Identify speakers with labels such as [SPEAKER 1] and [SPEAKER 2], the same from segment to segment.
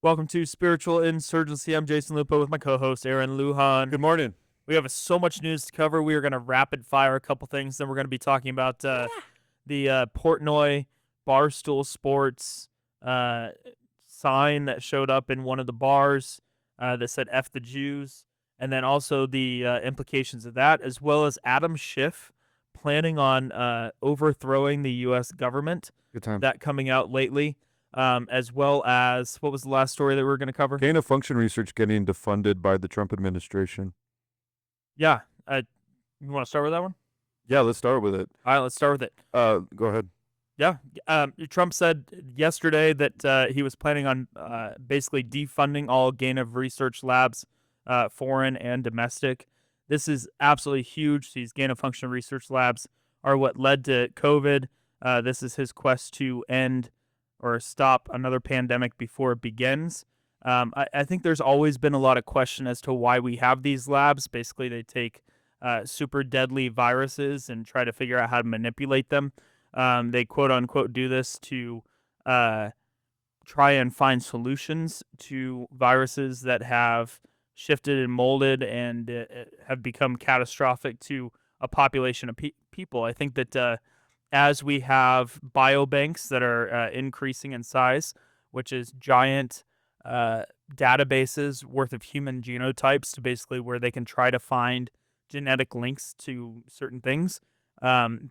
[SPEAKER 1] Welcome to Spiritual Insurgency. I'm Jason Lupo with my co-host Aaron Luhan.
[SPEAKER 2] Good morning.
[SPEAKER 1] We have so much news to cover. We are going to rapid fire a couple things. Then we're going to be talking about the Portnoy Barstool Sports sign that showed up in one of the bars that said "F the Jews," and then also the implications of that, as well as Adam Schiff planning on overthrowing the U.S. government.
[SPEAKER 2] Good time.
[SPEAKER 1] That coming out lately. As well as, what was the last story that we were going to cover?
[SPEAKER 2] Gain of function research getting defunded by the Trump administration.
[SPEAKER 1] Yeah. You want to start with that one?
[SPEAKER 2] Yeah, let's start with it.
[SPEAKER 1] All right, let's start with it.
[SPEAKER 2] Go ahead.
[SPEAKER 1] Yeah. Trump said yesterday that he was planning on basically defunding all gain of research labs, foreign and domestic. This is absolutely huge. These gain of function research labs are what led to COVID. This is his quest to end or stop another pandemic before it begins. I think there's always been a lot of question as to why we have these labs. Basically, they take super deadly viruses and try to figure out how to manipulate them. They quote unquote do this to try and find solutions to viruses that have shifted and molded and have become catastrophic to a population of people. I think that as we have biobanks that are increasing in size, which is giant databases worth of human genotypes to basically where they can try to find genetic links to certain things.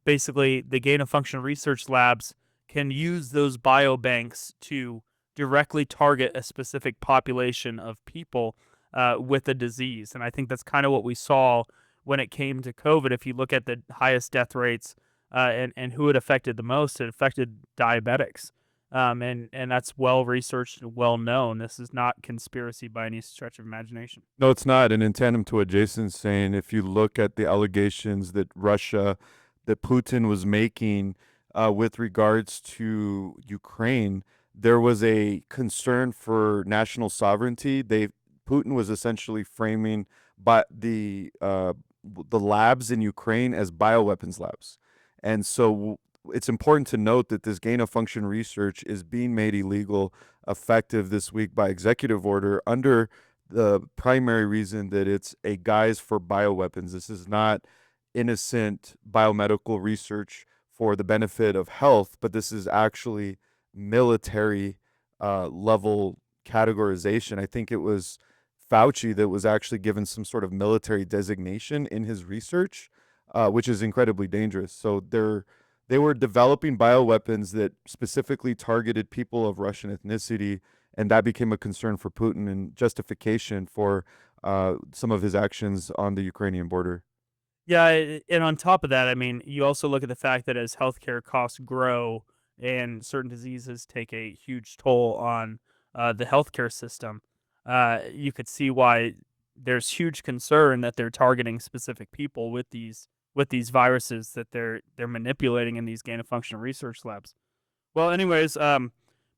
[SPEAKER 1] Basically, the gain of function research labs can use those biobanks to directly target a specific population of people with a disease. And I think that's kind of what we saw when it came to COVID. If you look at the highest death rates, and who it affected the most, it affected diabetics. And that's well researched and well known. This is not conspiracy by any stretch of imagination.
[SPEAKER 2] No, it's not. And in tandem to what Jason's saying, if you look at the allegations that Putin was making with regards to Ukraine, there was a concern for national sovereignty. Putin was essentially framing the labs in Ukraine as bioweapons labs. And so it's important to note that this gain of function research is being made illegal effective this week by executive order under the primary reason that it's a guise for bioweapons. This is not innocent biomedical research for the benefit of health, but this is actually military level categorization. I think it was Fauci that was actually given some sort of military designation in his research, which is incredibly dangerous. So they were developing bioweapons that specifically targeted people of Russian ethnicity, and that became a concern for Putin and justification for some of his actions on the Ukrainian border.
[SPEAKER 1] Yeah, and on top of that, I mean, you also look at the fact that as healthcare costs grow and certain diseases take a huge toll on the healthcare system, you could see why there's huge concern that they're targeting specific people with these viruses that they're manipulating in these gain of function research labs. Well, anyways,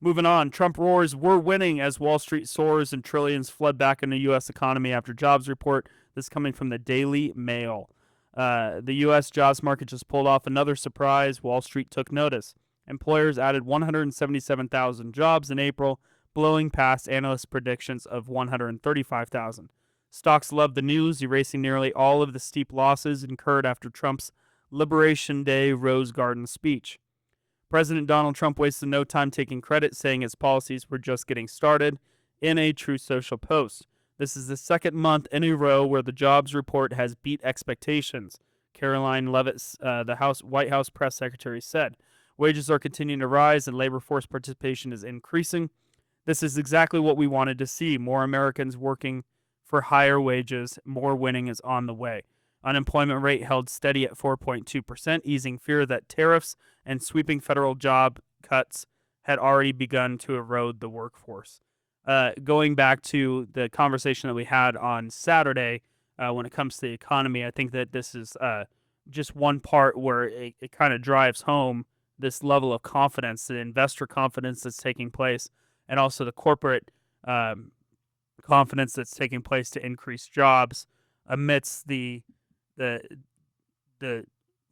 [SPEAKER 1] moving on. Trump roars, "We're winning," as Wall Street soars and trillions flood back into the U.S. economy after jobs report. This is coming from the Daily Mail. The U.S. jobs market just pulled off another surprise. Wall Street took notice. Employers added 177,000 jobs in April, blowing past analyst predictions of 135,000. Stocks loved the news, erasing nearly all of the steep losses incurred after Trump's Liberation Day Rose Garden speech. President Donald Trump wasted no time taking credit, saying his policies were just getting started in a Truth Social post. This is the second month in a row where the jobs report has beat expectations, Caroline Leavitt, the White House press secretary, said. Wages are continuing to rise and labor force participation is increasing. This is exactly what we wanted to see, more Americans working for higher wages. More winning is on the way. Unemployment rate held steady at 4.2%, easing fear that tariffs and sweeping federal job cuts had already begun to erode the workforce. Going back to the conversation that we had on Saturday, when it comes to the economy, I think that this is just one part where it kind of drives home this level of confidence, the investor confidence that's taking place, and also the corporate confidence that's taking place to increase jobs amidst the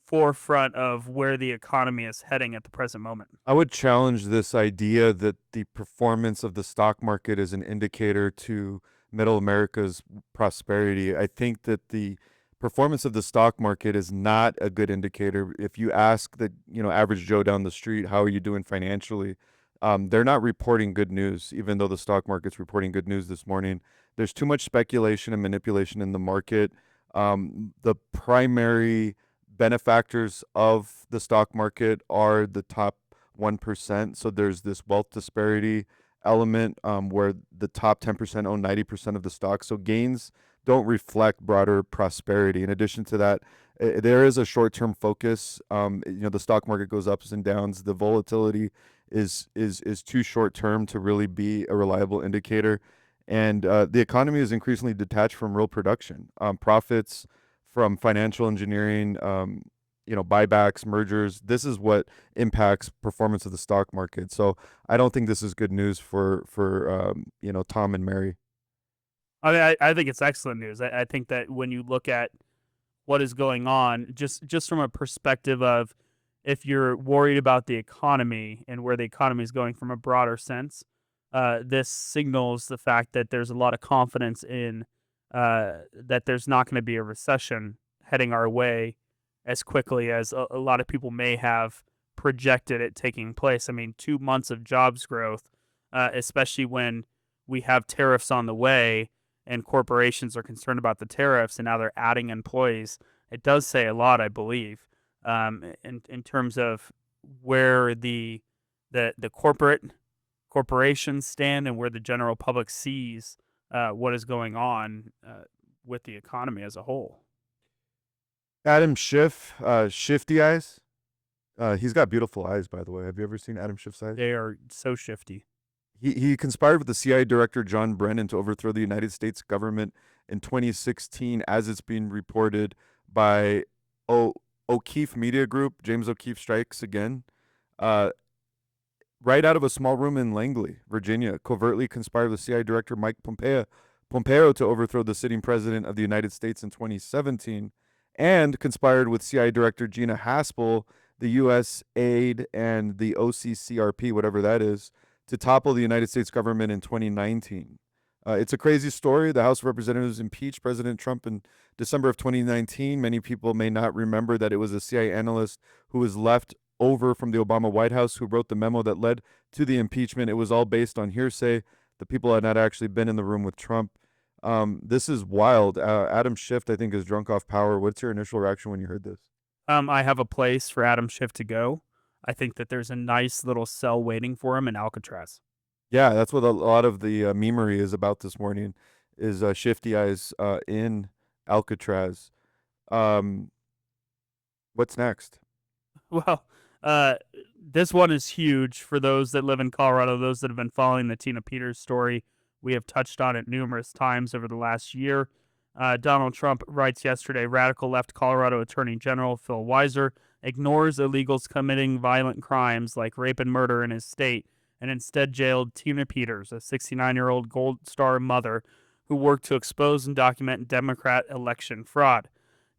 [SPEAKER 1] forefront of where the economy is heading at the present moment.
[SPEAKER 2] I would challenge this idea that the performance of the stock market is an indicator to middle America's prosperity. I think that the performance of the stock market is not a good indicator. If you ask the average Joe down the street, how are you doing financially? They're not reporting good news, even though the stock market's reporting good news this morning. There's too much speculation and manipulation in the market. The primary benefactors of the stock market are the top 1%. So there's this wealth disparity element where the top 10% own 90% of the stock. So gains don't reflect broader prosperity. In addition to that, there is a short-term focus. The stock market goes ups and downs. The volatility is too short-term to really be a reliable indicator. And the economy is increasingly detached from real production. Profits from financial engineering, buybacks, mergers. This is what impacts performance of the stock market. So I don't think this is good news for Tom and Mary.
[SPEAKER 1] I mean, I think it's excellent news. I think that when you look at what is going on, just from a perspective of if you're worried about the economy and where the economy is going from a broader sense, this signals the fact that there's a lot of confidence in that there's not going to be a recession heading our way as quickly as a lot of people may have projected it taking place. I mean, 2 months of jobs growth, especially when we have tariffs on the way and corporations are concerned about the tariffs and now they're adding employees. It does say a lot, I believe, in terms of where the corporations stand and where the general public sees what is going on with the economy as a whole.
[SPEAKER 2] Adam Schiff, shifty eyes. He's got beautiful eyes, by the way. Have you ever seen Adam Schiff's eyes?
[SPEAKER 1] They are so shifty.
[SPEAKER 2] He conspired with the CIA director John Brennan to overthrow the United States government in 2016, as it's being reported by O'Keefe Media Group. James O'Keefe strikes again. Right out of a small room in Langley, Virginia, covertly conspired with CIA director Mike Pompeo to overthrow the sitting president of the United States in 2017, and conspired with CIA director Gina Haspel, the U.S. aide, and the OCCRP, whatever that is, to topple the United States government in 2019. It's a crazy story. The House of Representatives impeached President Trump in December of 2019. Many people may not remember that it was a CIA analyst who was left over from the Obama White House who wrote the memo that led to the impeachment. It was all based on hearsay. The people had not actually been in the room with Trump. This is wild. Adam Schiff, I think, is drunk off power. What's your initial reaction when you heard this?
[SPEAKER 1] I have a place for Adam Schiff to go. I think that there's a nice little cell waiting for him in Alcatraz.
[SPEAKER 2] Yeah, that's what a lot of the memery is about this morning, is Shifty Eyes in Alcatraz. What's next?
[SPEAKER 1] Well, this one is huge for those that live in Colorado, those that have been following the Tina Peters story. We have touched on it numerous times over the last year. Donald Trump writes yesterday, radical left Colorado Attorney General Phil Weiser ignores illegals committing violent crimes like rape and murder in his state and instead jailed Tina Peters, a 69-year-old Gold Star mother who worked to expose and document Democrat election fraud.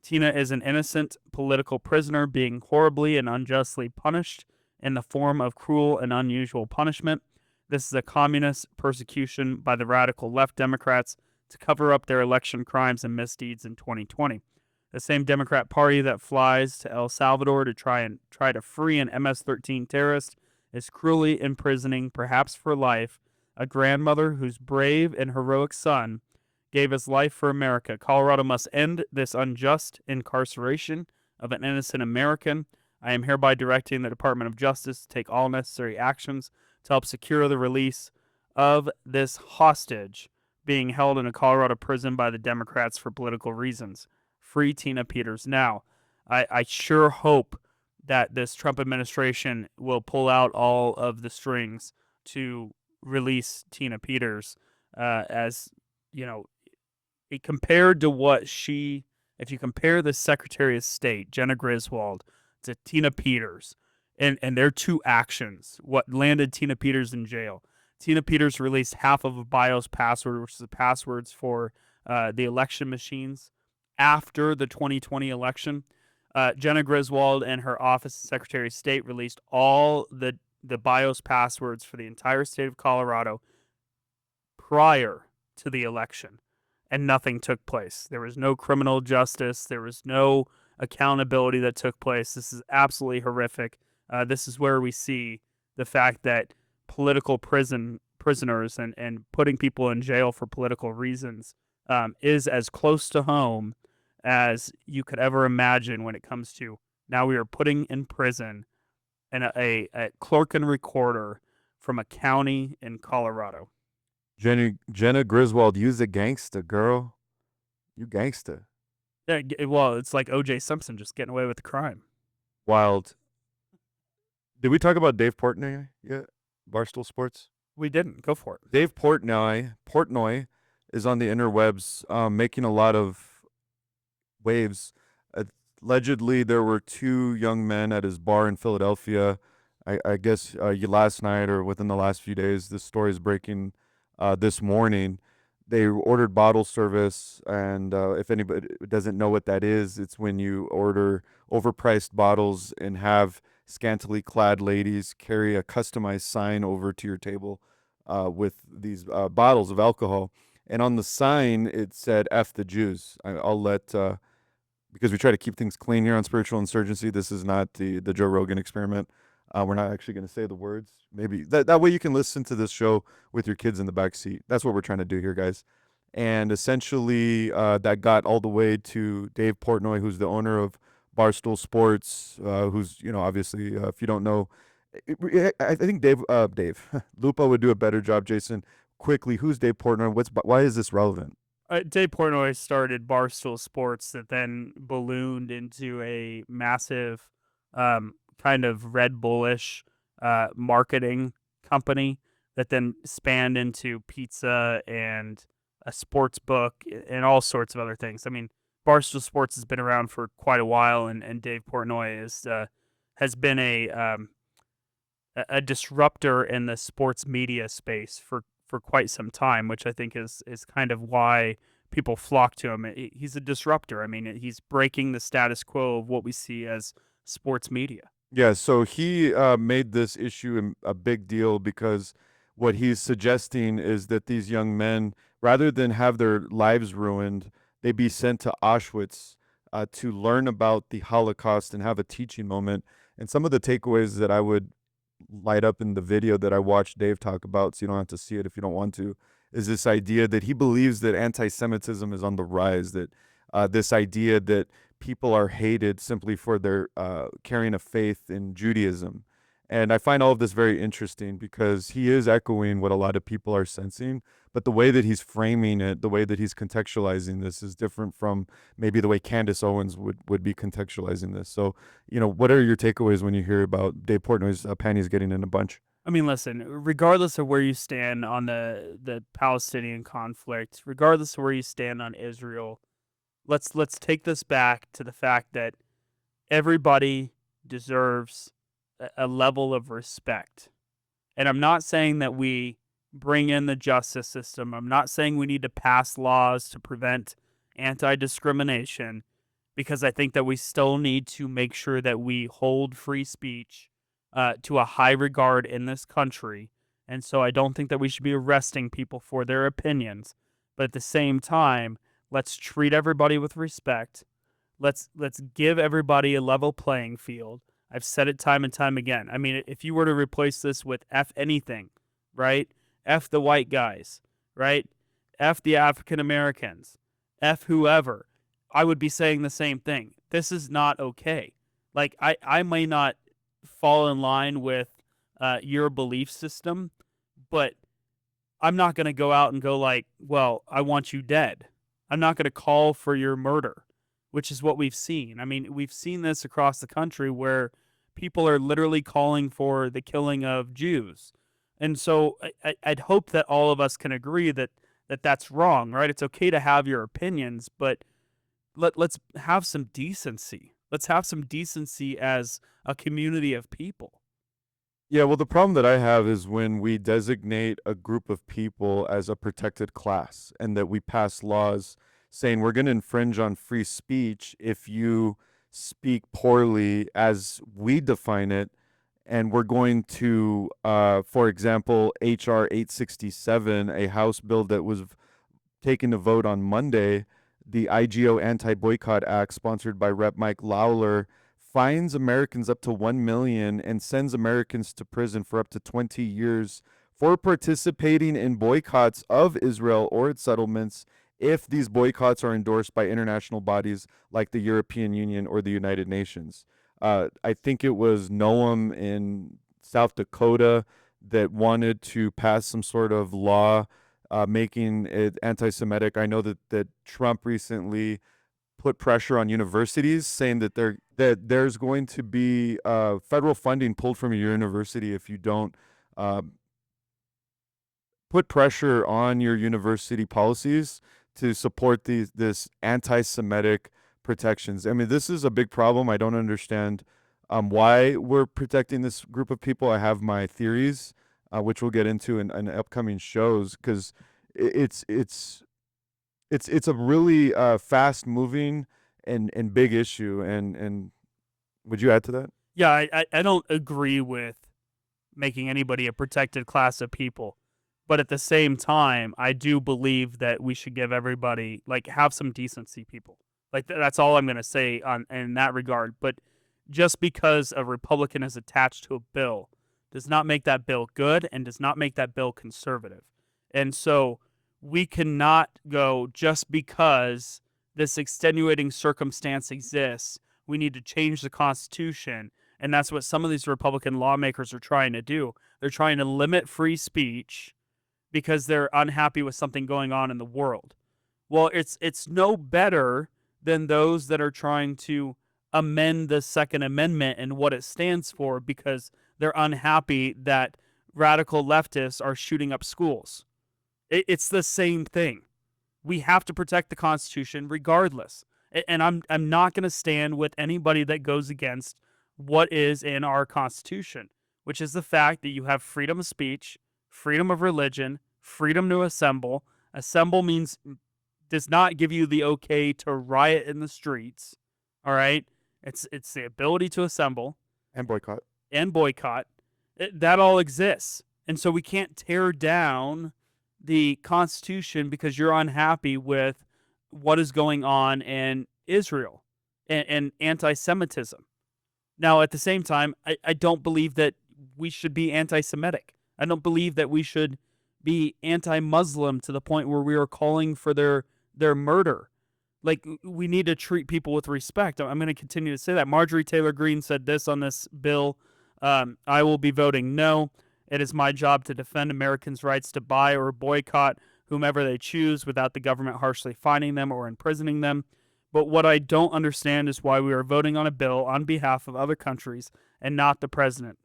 [SPEAKER 1] Tina is an innocent political prisoner being horribly and unjustly punished in the form of cruel and unusual punishment. This is a communist persecution by the radical left Democrats to cover up their election crimes and misdeeds in 2020. The same Democrat Party that flies to El Salvador to try to free an MS-13 terrorist is cruelly imprisoning, perhaps for life, a grandmother whose brave and heroic son gave his life for America. Colorado must end this unjust incarceration of an innocent American. I am hereby directing the Department of Justice to take all necessary actions to help secure the release of this hostage being held in a Colorado prison by the Democrats for political reasons. Free Tina Peters now. I sure hope that this Trump administration will pull out all of the strings to release Tina Peters, as you know, compared to what if you compare the Secretary of State, Jenna Griswold, to Tina Peters, and their two actions, what landed Tina Peters in jail. Tina Peters released half of a BIOS password, which is the passwords for the election machines after the 2020 election. Jenna Griswold and her office of Secretary of State released all the BIOS passwords for the entire state of Colorado prior to the election, and nothing took place. There was no criminal justice. There was no accountability that took place. This is absolutely horrific. This is where we see the fact that political prisoners and putting people in jail for political reasons is as close to home as you could ever imagine when it comes to now we are putting in prison a clerk and recorder from a county in Colorado.
[SPEAKER 2] Jenna Griswold, you's a gangster, girl. You gangster.
[SPEAKER 1] Yeah, well, it's like O.J. Simpson just getting away with the crime.
[SPEAKER 2] Wild. Did we talk about Dave Portnoy yet? Barstool Sports?
[SPEAKER 1] We didn't. Go for it.
[SPEAKER 2] Dave Portnoy is on the interwebs making a lot of waves. Allegedly, there were two young men at his bar in Philadelphia. I guess last night or within the last few days, this story is breaking this morning. They ordered bottle service, and if anybody doesn't know what that is, it's when you order overpriced bottles and have scantily clad ladies carry a customized sign over to your table with these bottles of alcohol. And on the sign, it said "F the Jews." I'll let because we try to keep things clean here on Spiritual Insurgency. This is not the Joe Rogan experiment. We're not actually going to say the words. Maybe that way you can listen to this show with your kids in the back seat. That's what we're trying to do here, guys. And essentially, that got all the way to Dave Portnoy, who's the owner of Barstool Sports, who's, obviously, if you don't know, I think Dave Lupo would do a better job. Jason, quickly, who's Dave Portnoy? Why is this relevant?
[SPEAKER 1] Dave Portnoy started Barstool Sports that then ballooned into a massive kind of Red Bullish marketing company that then spanned into pizza and a sports book and all sorts of other things. I mean, Barstool Sports has been around for quite a while, and Dave Portnoy has been a disruptor in the sports media space for quite some time, which I think is kind of why people flock to him. He's a disruptor. I mean, he's breaking the status quo of what we see as sports media.
[SPEAKER 2] Yeah, so he made this issue a big deal because what he's suggesting is that these young men, rather than have their lives ruined, they be sent to Auschwitz to learn about the Holocaust and have a teaching moment. And some of the takeaways that I would light up in the video that I watched Dave talk about, so you don't have to see it if you don't want to, is this idea that he believes that anti-Semitism is on the rise, that this idea that people are hated simply for their carrying a faith in Judaism. And I find all of this very interesting because he is echoing what a lot of people are sensing, but the way that he's framing it, the way that he's contextualizing this is different from maybe the way Candace Owens would be contextualizing this. So, what are your takeaways when you hear about Dave Portnoy's panties getting in a bunch?
[SPEAKER 1] I mean, listen, regardless of where you stand on the Palestinian conflict, regardless of where you stand on Israel, let's take this back to the fact that everybody deserves a level of respect. And I'm not saying that we bring in the justice system. I'm not saying we need to pass laws to prevent anti-discrimination, because I think that we still need to make sure that we hold free speech to a high regard in this country. And so I don't think that we should be arresting people for their opinions. But at the same time, let's treat everybody with respect. Let's give everybody a level playing field. I've said it time and time again. I mean, if you were to replace this with F anything, right? F the white guys, right? F the African Americans, F whoever, I would be saying the same thing. This is not okay. Like, I may not fall in line with your belief system, but I'm not going to go out and go like, well, I want you dead. I'm not going to call for your murder, which is what we've seen. I mean, we've seen this across the country where people are literally calling for the killing of Jews. And so I'd hope that all of us can agree that that's wrong, right? It's okay to have your opinions, but let's have some decency. Let's have some decency as a community of people.
[SPEAKER 2] Yeah, well, the problem that I have is when we designate a group of people as a protected class and that we pass laws saying we're going to infringe on free speech if you speak poorly as we define it, and we're going to, for example, HR 867, a House bill that was taken to vote on Monday, the IGO Anti-Boycott Act, sponsored by Rep. Mike Lawler, fines Americans up to 1 million and sends Americans to prison for up to 20 years for participating in boycotts of Israel or its settlements if these boycotts are endorsed by international bodies like the European Union or the United Nations. I think it was Noam in South Dakota that wanted to pass some sort of law making it anti-Semitic. I know that Trump recently put pressure on universities, saying that there's going to be federal funding pulled from your university if you don't uh, put pressure on your university policies to support this anti-Semitic protections. I mean, this is a big problem. I don't understand why we're protecting this group of people. I have my theories, which we'll get into in upcoming shows, because it's a really fast moving and big issue. And would you add to that?
[SPEAKER 1] Yeah, I don't agree with making anybody a protected class of people. But at the same time, I do believe that we should give everybody, like, have some decency, people. Like, that's all I'm going to say on in that regard. But just because a Republican is attached to a bill does not make that bill good and does not make that bill conservative. And so we cannot go just because this extenuating circumstance exists, we need to change the Constitution. And that's what some of these Republican lawmakers are trying to do. They're trying to limit free speech because they're unhappy with something going on in the world. Well, it's no better than those that are trying to amend the Second Amendment and what it stands for because they're unhappy that radical leftists are shooting up schools. It's the same thing. We have to protect the Constitution regardless. And I'm not going to stand with anybody that goes against what is in our Constitution, which is the fact that you have freedom of speech, freedom of religion, freedom to assemble. Assemble does not give you the okay to riot in the streets. All right? It's the ability to assemble
[SPEAKER 2] And boycott.
[SPEAKER 1] and boycott. That all exists. And so we can't tear down the Constitution because you're unhappy with what is going on in Israel and anti-Semitism. Now, at the same time, I don't believe that we should be anti-Semitic. I don't believe that we should be anti-Muslim to the point where we are calling for their murder. Like, we need to treat people with respect. I'm going to continue to say that. Marjorie Taylor Greene said this on this bill. I will be voting no. It is my job to defend Americans' rights to buy or boycott whomever they choose without the government harshly fining them or imprisoning them. But what I don't understand is why we are voting on a bill on behalf of other countries and not the president.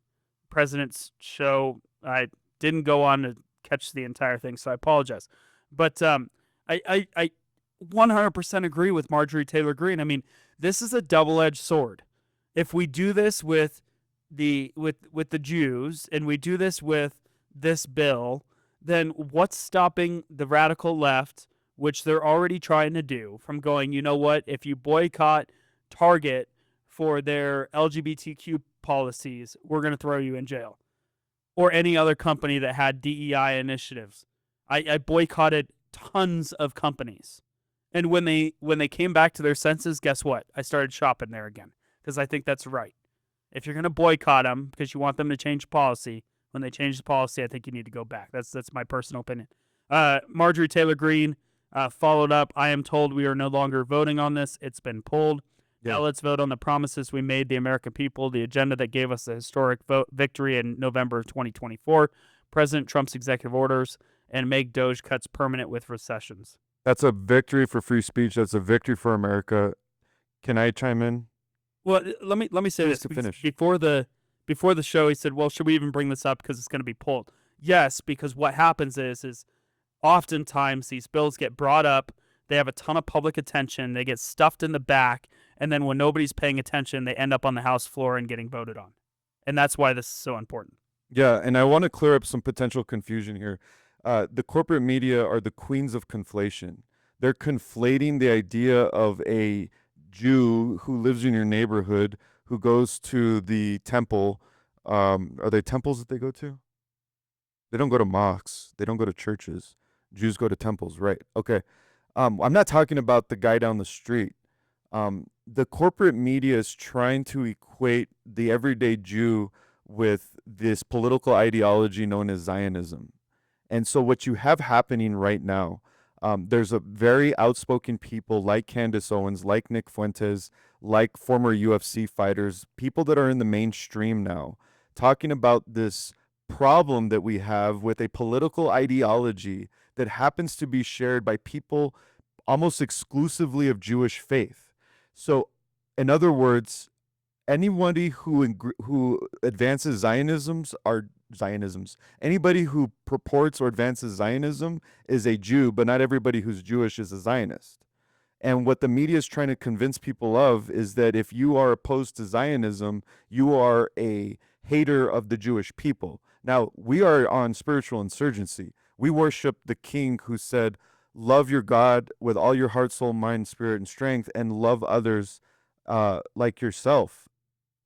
[SPEAKER 1] President's show, I didn't go on to catch the entire thing, so I apologize. But I 100% agree with Marjorie Taylor Greene. I mean, this is a double-edged sword. If we do this with the Jews and we do this with this bill, then what's stopping the radical left, which they're already trying to do, from going, you know what, if you boycott Target for their LGBTQ policies, we're going to throw you in jail. Or any other company that had DEI initiatives. I boycotted tons of companies. And when they came back to their senses, guess what? I started shopping there again because I think that's right. If you're going to boycott them because you want them to change policy, when they change the policy, I think you need to go back. That's my personal opinion. Marjorie Taylor Greene followed up. I am told we are no longer voting on this. It's been pulled.
[SPEAKER 2] Yeah.
[SPEAKER 1] Now let's vote on the promises we made the American people, the agenda that gave us the historic victory in November of 2024, President Trump's executive orders, and make Doge cuts permanent with recessions.
[SPEAKER 2] That's a victory for free speech. That's a victory for America. Can I chime in?
[SPEAKER 1] Well, let me say this.
[SPEAKER 2] To finish.
[SPEAKER 1] Before the show, he said, well, should we even bring this up because it's going to be pulled? Yes, because what happens is oftentimes these bills get brought up, they have a ton of public attention, they get stuffed in the back, and then when nobody's paying attention, they end up on the House floor and getting voted on. And that's why this is so important.
[SPEAKER 2] Yeah, and I want to clear up some potential confusion here. The corporate media are the queens of conflation. They're conflating the idea of a Jew who lives in your neighborhood who goes to the temple. Are they temples that they go to? They don't go to mosques. They don't go to churches. Jews go to temples, right? Okay. I'm not talking about the guy down the street. The corporate media is trying to equate the everyday Jew with this political ideology known as Zionism. And so, what you have happening right now, there's a very outspoken people like Candace Owens, like Nick Fuentes, like former UFC fighters, people that are in the mainstream now, talking about this problem that we have with a political ideology that happens to be shared by people almost exclusively of Jewish faith. So, in other words, anybody who advances Zionisms are Zionisms. Anybody who purports or advances Zionism is a Jew, but not everybody who's Jewish is a Zionist. And what the media is trying to convince people of is that if you are opposed to Zionism, you are a hater of the Jewish people. Now, we are on spiritual insurgency. We worship the king who said, love your God with all your heart, soul, mind, spirit, and strength, and love others like yourself.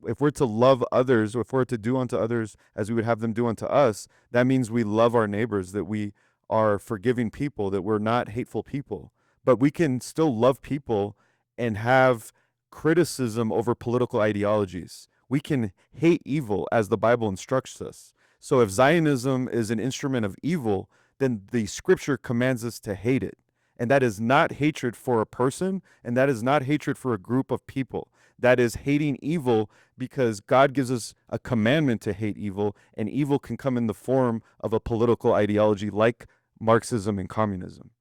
[SPEAKER 2] If we're to love others, or if we're to do unto others as we would have them do unto us, that means we love our neighbors, that we are forgiving people, that we're not hateful people. But we can still love people and have criticism over political ideologies. We can hate evil as the Bible instructs us. So if Zionism is an instrument of evil, then the scripture commands us to hate it. And that is not hatred for a person, and that is not hatred for a group of people. That is hating evil because God gives us a commandment to hate evil, and evil can come in the form of a political ideology like Marxism and communism.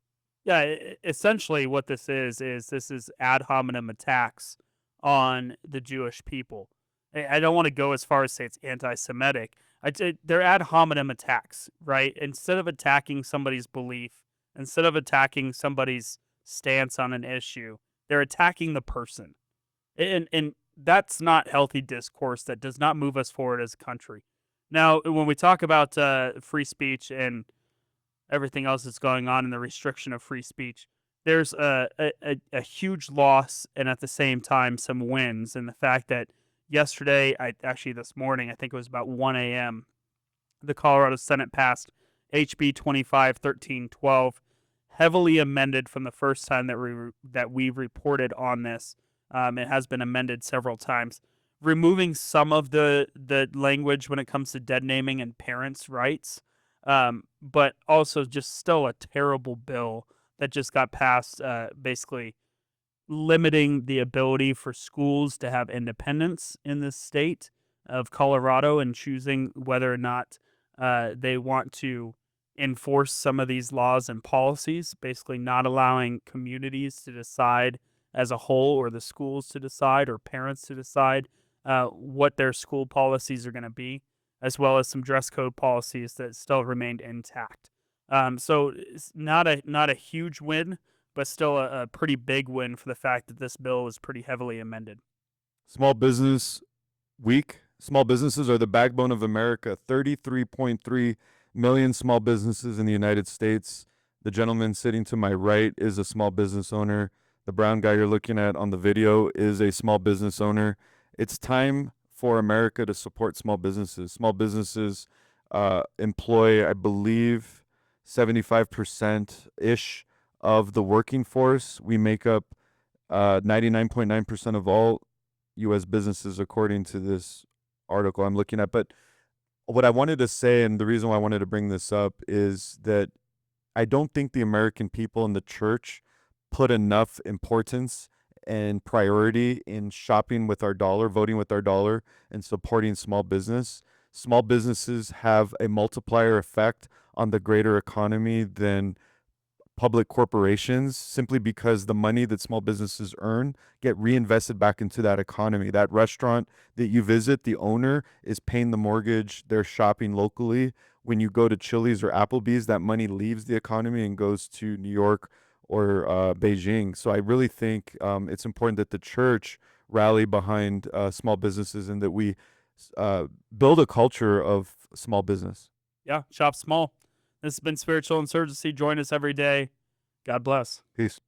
[SPEAKER 1] Yeah, essentially what this is ad hominem attacks on the Jewish people. I don't want to go as far as say it's anti-Semitic. I'd say they're ad hominem attacks, right? Instead of attacking somebody's belief, instead of attacking somebody's stance on an issue, they're attacking the person, and that's not healthy discourse. That does not move us forward as a country. Now, when we talk about free speech and everything else that's going on and the restriction of free speech, there's a huge loss and at the same time some wins. And the fact that yesterday, this morning, I think it was about 1 a.m., the Colorado Senate passed HB 251312, heavily amended from the first time that we reported on this. It has been amended several times, removing some of the language when it comes to dead naming and parents' rights, but also just still a terrible bill that just got passed, basically limiting the ability for schools to have independence in this state of Colorado and choosing whether or not they want to enforce some of these laws and policies, basically not allowing communities to decide as a whole, or the schools to decide, or parents to decide what their school policies are going to be, as well as some dress code policies that still remained intact. So it's not a huge win, but still a pretty big win for the fact that this bill was pretty heavily amended.
[SPEAKER 2] Small business week. Small businesses are the backbone of America. 33.3 million small businesses in the United States. The gentleman sitting to my right is a small business owner. The brown guy you're looking at on the video is a small business owner. It's time for America to support small businesses. Small businesses employ, I believe, 75% ish of the working force. We make up 99.9% of all U.S. businesses, according to this article I'm looking at. But what I wanted to say, and the reason why I wanted to bring this up, is that I don't think the American people and the church put enough importance and priority in shopping with our dollar, voting with our dollar, and supporting small business. Small businesses have a multiplier effect on the greater economy than public corporations, simply because the money that small businesses earn get reinvested back into that economy. That restaurant that you visit, the owner is paying the mortgage, they're shopping locally. When you go to Chili's or Applebee's, that money leaves the economy and goes to New York or Beijing. So I really think it's important that the church rally behind small businesses, and that we build a culture of small business.
[SPEAKER 1] Yeah, shop small. This has been Spiritual Insurgency. Join us every day. God bless.
[SPEAKER 2] Peace.